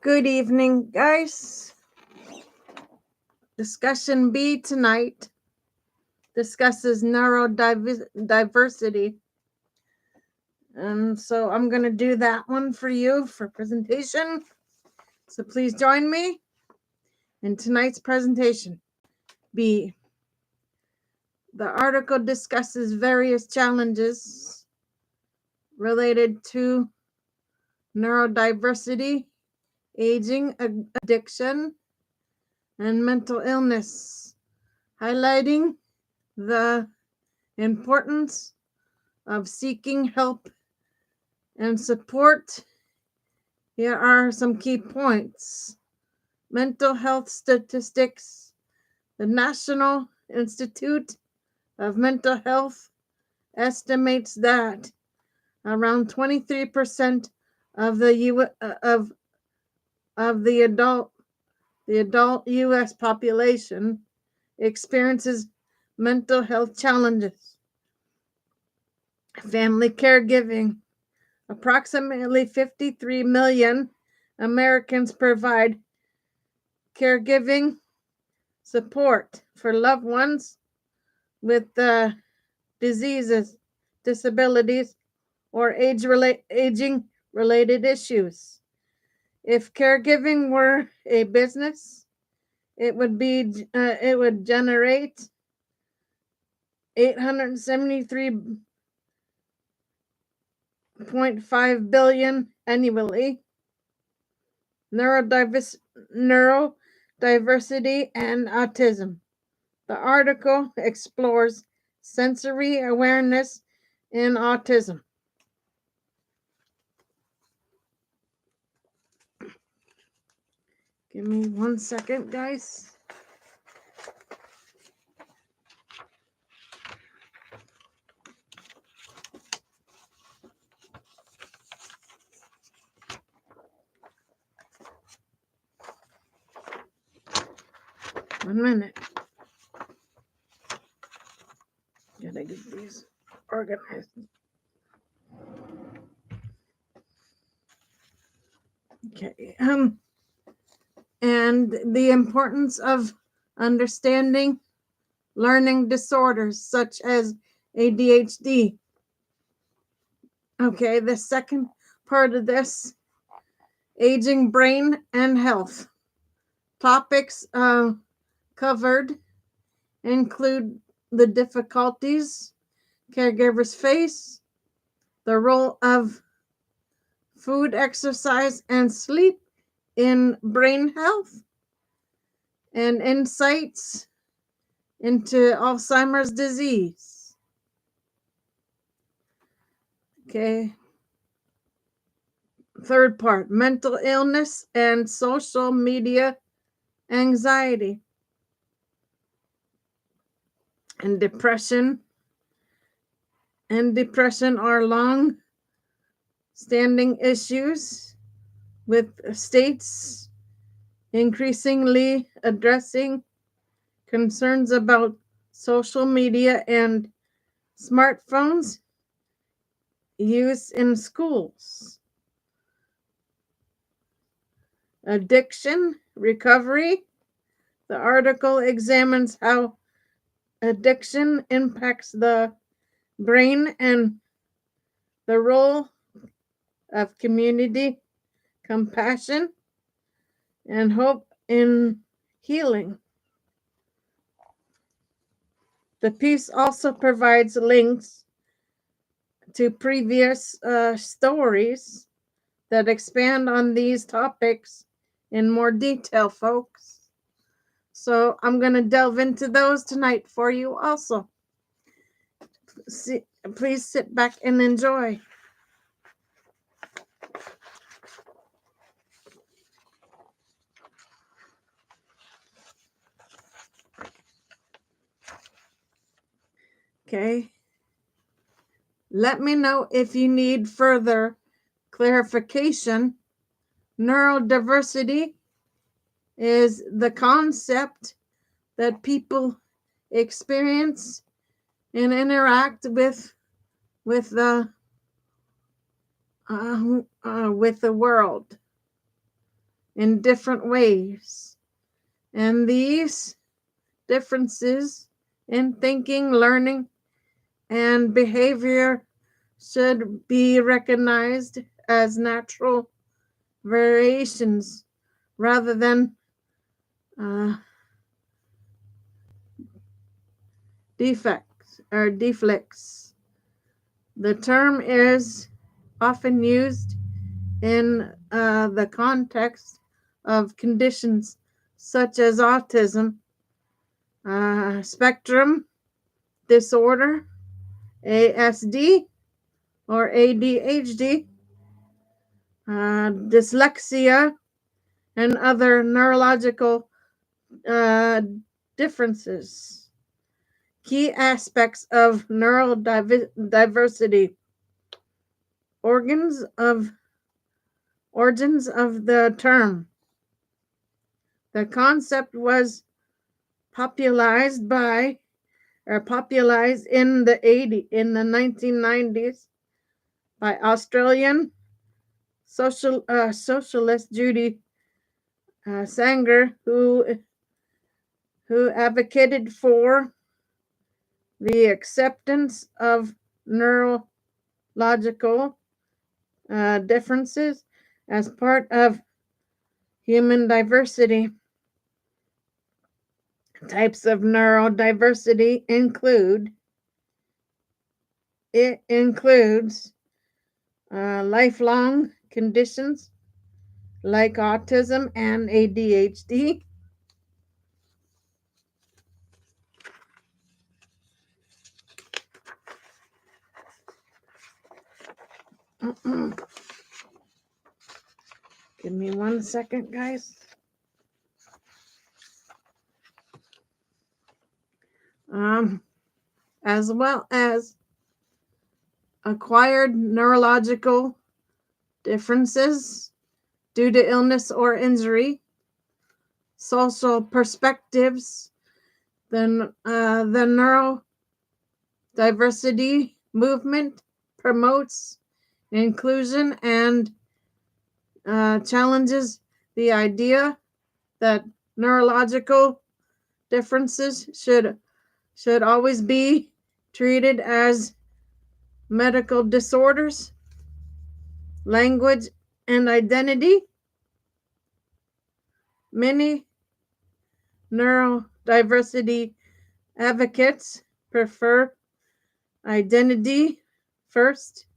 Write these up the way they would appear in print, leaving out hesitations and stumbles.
Good evening, guys. Discussion B tonight discusses neurodiversity. And so I'm going to do that one for you for presentation. So please join me in tonight's presentation. B. The article discusses various challenges related to neurodiversity, aging, addiction, and mental illness, highlighting the importance of seeking help and support. Here are some key points. Mental health statistics. The National Institute of Mental Health estimates that around 23% of the adult U.S. population experiences mental health challenges. Family caregiving. Approximately 53 million Americans provide caregiving support for loved ones with diseases, disabilities, or aging-related issues. If caregiving were a business, it would generate $873.5 billion annually. Neurodiversity and autism. The article explores sensory awareness in autism. Give me 1 second, guys. One minute. Gotta get these organized. Okay. And the importance of understanding learning disorders such as ADHD. Okay, the second part of this, aging brain and health. Topics covered include the difficulties caregivers face, the role of food, exercise, and sleep in brain health, and insights into Alzheimer's disease. Okay. Third part, mental illness and social media anxiety and depression. Are long-standing issues with states increasingly addressing concerns about social media and smartphones use in schools. Addiction recovery. The article examines how addiction impacts the brain and the role of community, compassion, and hope in healing. The piece also provides links to previous stories that expand on these topics in more detail, folks. So I'm going to delve into those tonight for you also. Please sit back and enjoy. Okay. Let me know if you need further clarification. Neurodiversity is the concept that people experience and interact with the world. in different ways. And these differences in thinking, learning, and behavior should be recognized as natural variations rather than defects or deflects. The term is often used in the context of conditions such as autism, spectrum disorder, ASD, or ADHD, dyslexia, and other neurological differences. Key aspects of neurodiversity. Origins of the term. The concept was popularized in the 1990s by Australian socialist Judy Sanger, who advocated for the acceptance of neurological differences as part of human diversity. Types of neurodiversity includes lifelong conditions like autism and ADHD, give me 1 second, guys. As well as acquired neurological differences due to illness or injury, social perspectives. The neurodiversity movement promotes inclusion and challenges the idea that neurological differences should always be treated as medical disorders. Language and identity. Many neurodiversity advocates prefer identity first,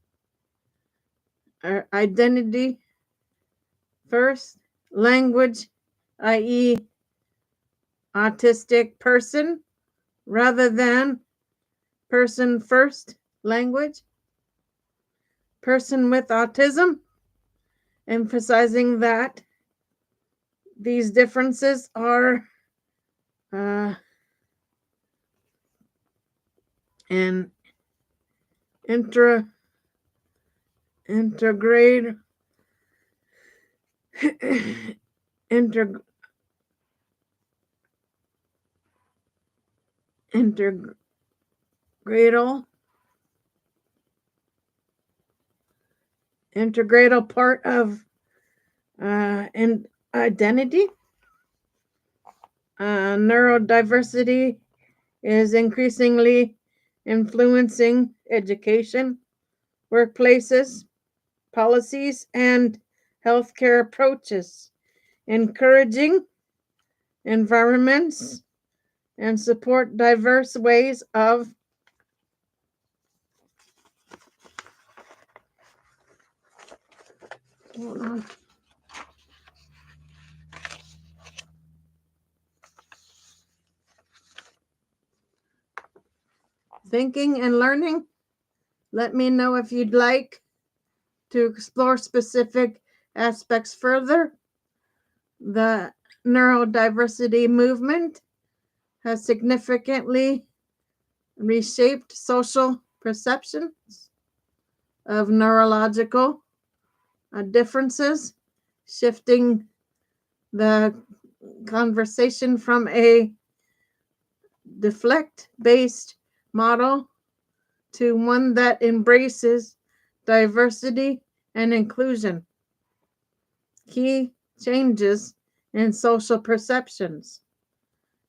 language, i.e., autistic person, rather than person first language. Person with autism, emphasizing that these differences are an integral part of identity. Neurodiversity is increasingly influencing education, workplaces, policies, and healthcare approaches, encouraging environments and support diverse ways of thinking and learning. Let me know if you'd like to explore specific aspects further. The neurodiversity movement has significantly reshaped social perceptions of neurological differences, shifting the conversation from a deflect-based model to one that embraces diversity and inclusion. Key changes in social perceptions,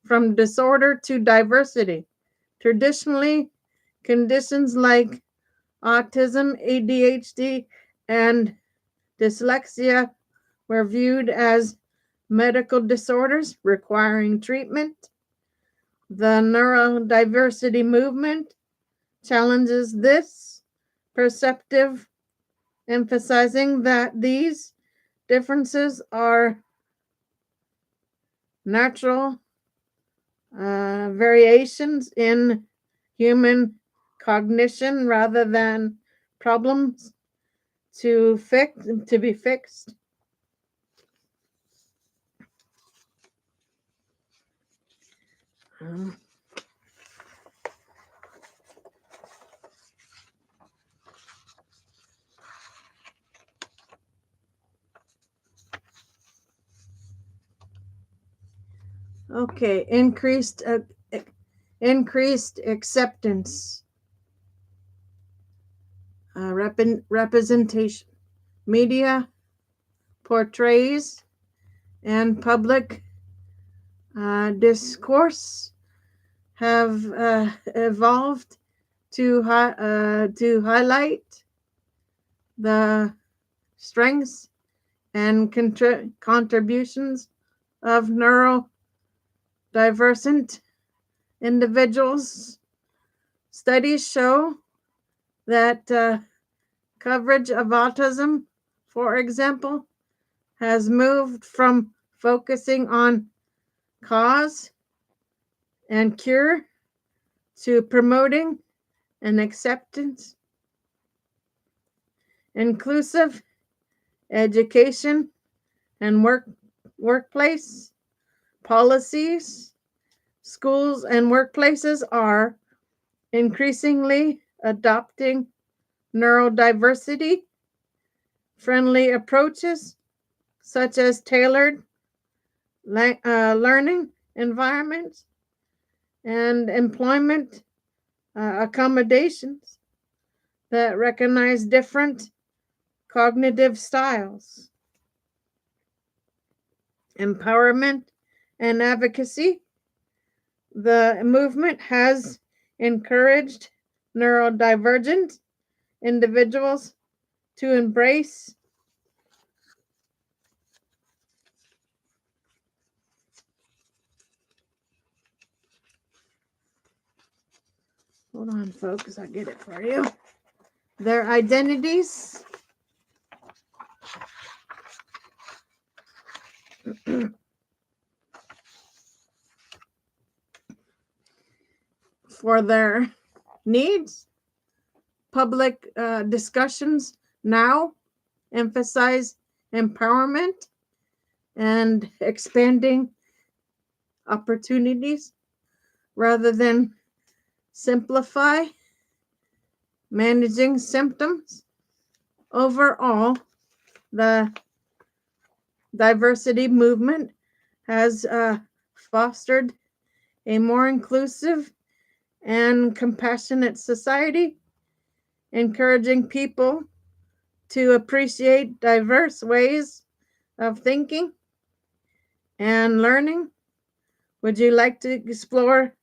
from disorder to diversity. Traditionally, conditions like autism, ADHD, and dyslexia were viewed as medical disorders requiring treatment. The neurodiversity movement challenges this perspective, emphasizing that these differences are natural variations in human cognition rather than problems to be fixed. Okay, increased acceptance, representation. Media portrays and public discourse have evolved to highlight the strengths and contributions of neurodivergent individuals. Studies show that coverage of autism, for example, has moved from focusing on cause and cure to promoting an acceptance, inclusive education, and workplace policies. Schools and workplaces are increasingly adopting neurodiversity friendly approaches, such as tailored learning environments and employment accommodations that recognize different cognitive styles. Empowerment and advocacy. The movement has encouraged neurodivergent individuals to embrace hold on, folks, I'll get it for you. Their identities for their needs. Public discussions now emphasize empowerment and expanding opportunities rather than simplify managing symptoms. Overall, the diversity movement has fostered a more inclusive and compassionate society, encouraging people to appreciate diverse ways of thinking and learning. Would you like to explore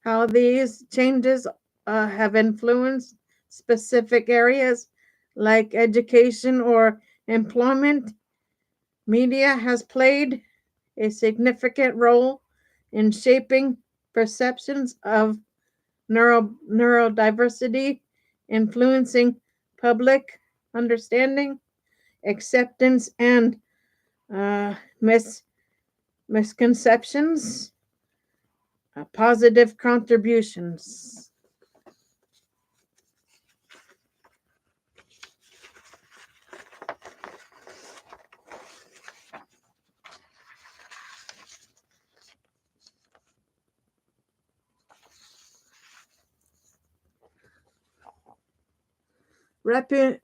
how these changes have influenced specific areas like education or employment? Media has played a significant role in shaping perceptions of neurodiversity, influencing public understanding, acceptance, and misconceptions, positive contributions.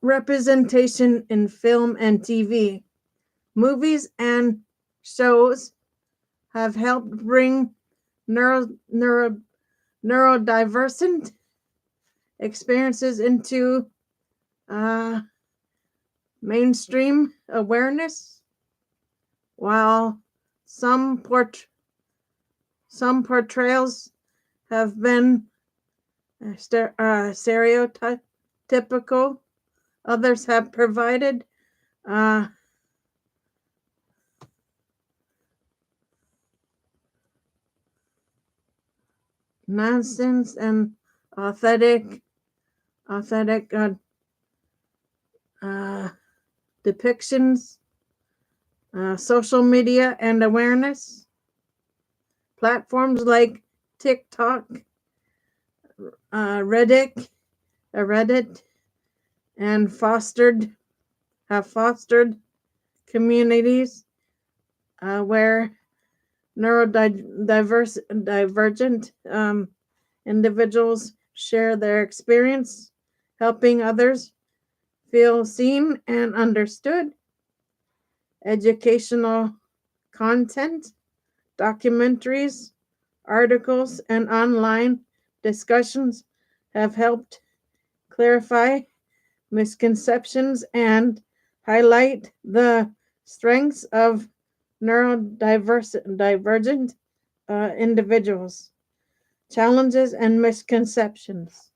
Representation in film and TV. Movies and shows have helped bring neurodivergent experiences into mainstream awareness. While some portrayals have been stereotypical, others have provided nonsense and authentic depictions. Social media and awareness platforms like TikTok, Reddit, and have fostered communities where neurodivergent individuals share their experience, helping others feel seen and understood. Educational content, documentaries, articles, and online discussions have helped clarify misconceptions and highlight the strengths of neurodivergent individuals, challenges, and misconceptions.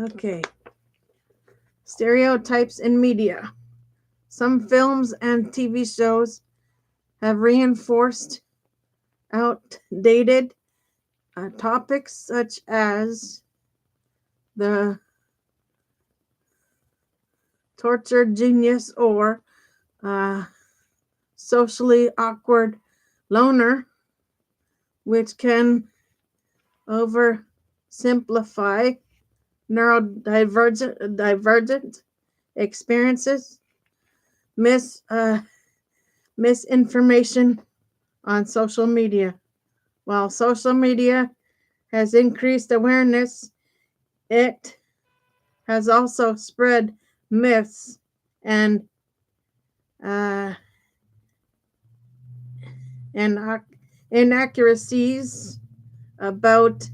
Okay. Stereotypes in media. Some films and TV shows have reinforced outdated topics such as the tortured genius or socially awkward loner, which can oversimplify neurodivergent experiences. Misinformation on social media. While social media has increased awareness, it has also spread myths and inaccuracies about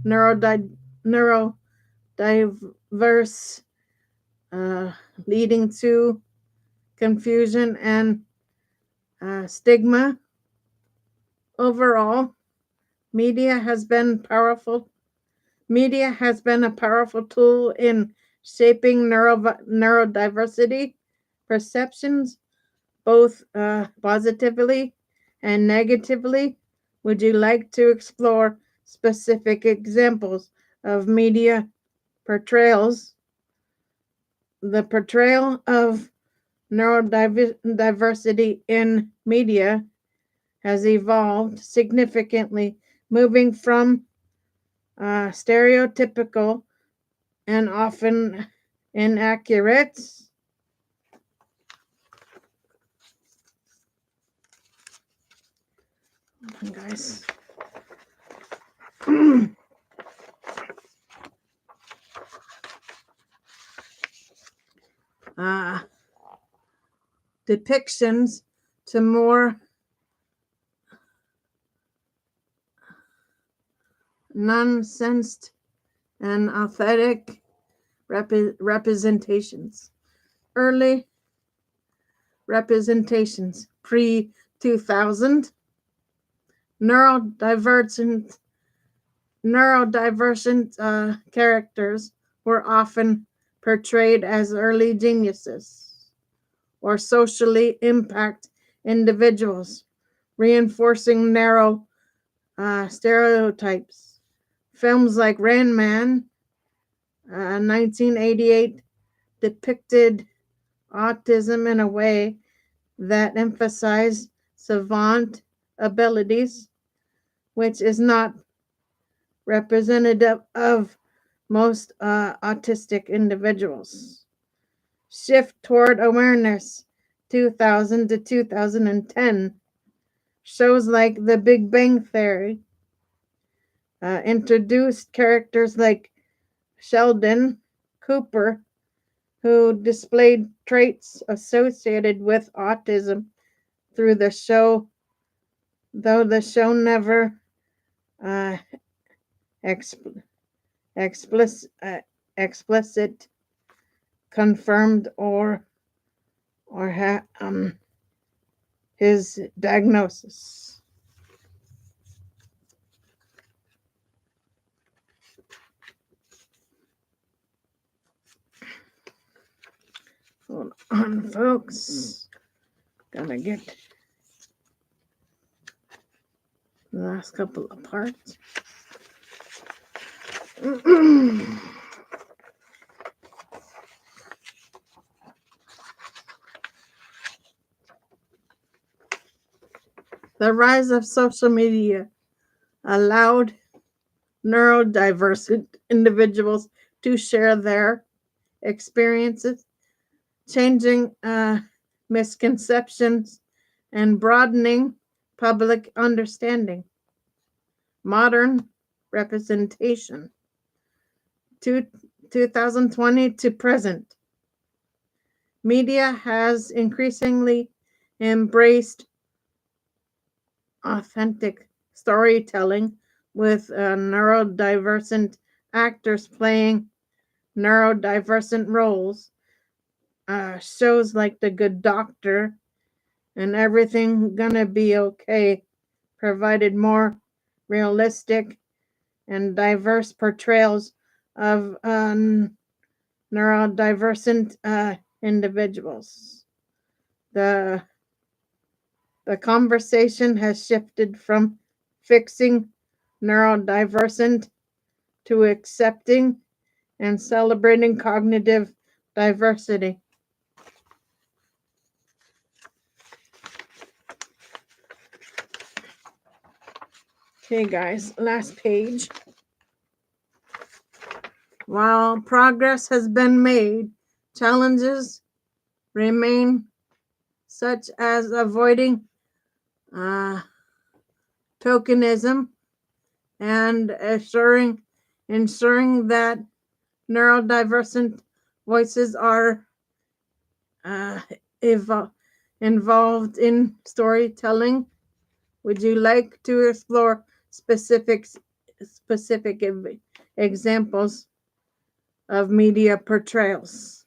neurodiverse, leading to confusion and stigma. Overall, media has been a powerful tool in shaping neurodiversity perceptions, both positively and negatively. Would you like to explore specific examples of media portrayals? The portrayal of neurodiversity in media has evolved significantly, moving from stereotypical and often inaccurate guys depictions to more nonsensed and authentic representations. Early representations pre-2000 neurodivergent characters were often portrayed as early geniuses or socially impact individuals, reinforcing narrow stereotypes. Films like Rain Man, 1988, depicted autism in a way that emphasized savant abilities, which is not representative of most autistic individuals. Shift toward awareness, 2000 to 2010. Shows like The Big Bang Theory introduced characters like Sheldon Cooper, who displayed traits associated with autism through the show though the show never uh, expl- explicit confirmed or his diagnosis. Hold on, folks. Gotta get the last couple of parts. The rise of social media allowed neurodiverse individuals to share their experiences, changing misconceptions and broadening public understanding. Modern representation, 2020 to present. Media has increasingly embraced authentic storytelling with neurodivergent actors playing neurodivergent roles. Shows like The Good Doctor and Everything Gonna Be Okay provided more realistic and diverse portrayals of neurodivergent individuals. The conversation has shifted from fixing neurodivergent to accepting and celebrating cognitive diversity. Okay, guys, last page. While progress has been made, challenges remain, such as avoiding tokenism and ensuring that neurodivergent voices are involved in storytelling. Would you like to explore specific examples of media portrayals?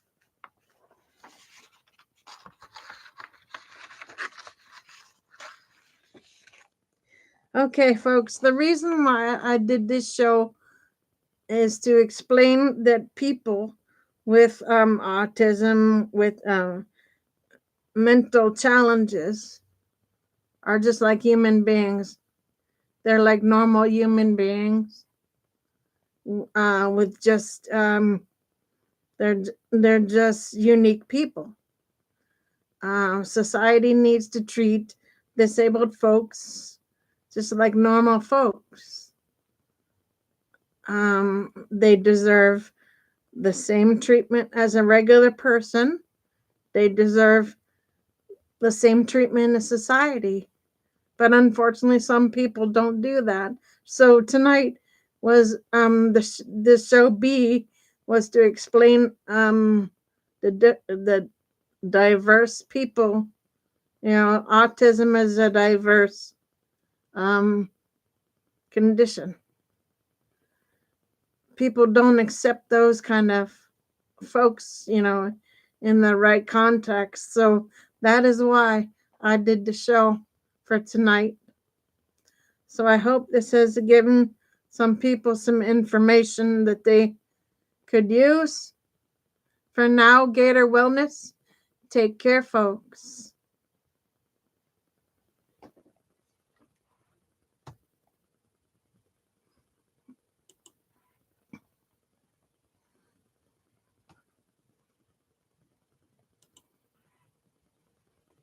Okay, folks, the reason why I did this show is to explain that people with autism, with mental challenges, are just like human beings. They're like normal human beings with just they're just unique people. Society needs to treat disabled folks just like normal folks. They deserve the same treatment as a regular person. They deserve the same treatment in society. But unfortunately, some people don't do that. So tonight was the show B was to explain the diverse people. You know, autism is a diverse condition. People don't accept those kind of folks, you know, in the right context. So that is why I did the show for tonight. So I hope this has given some people some information that they could use. For now, Gator Wellness, take care, folks.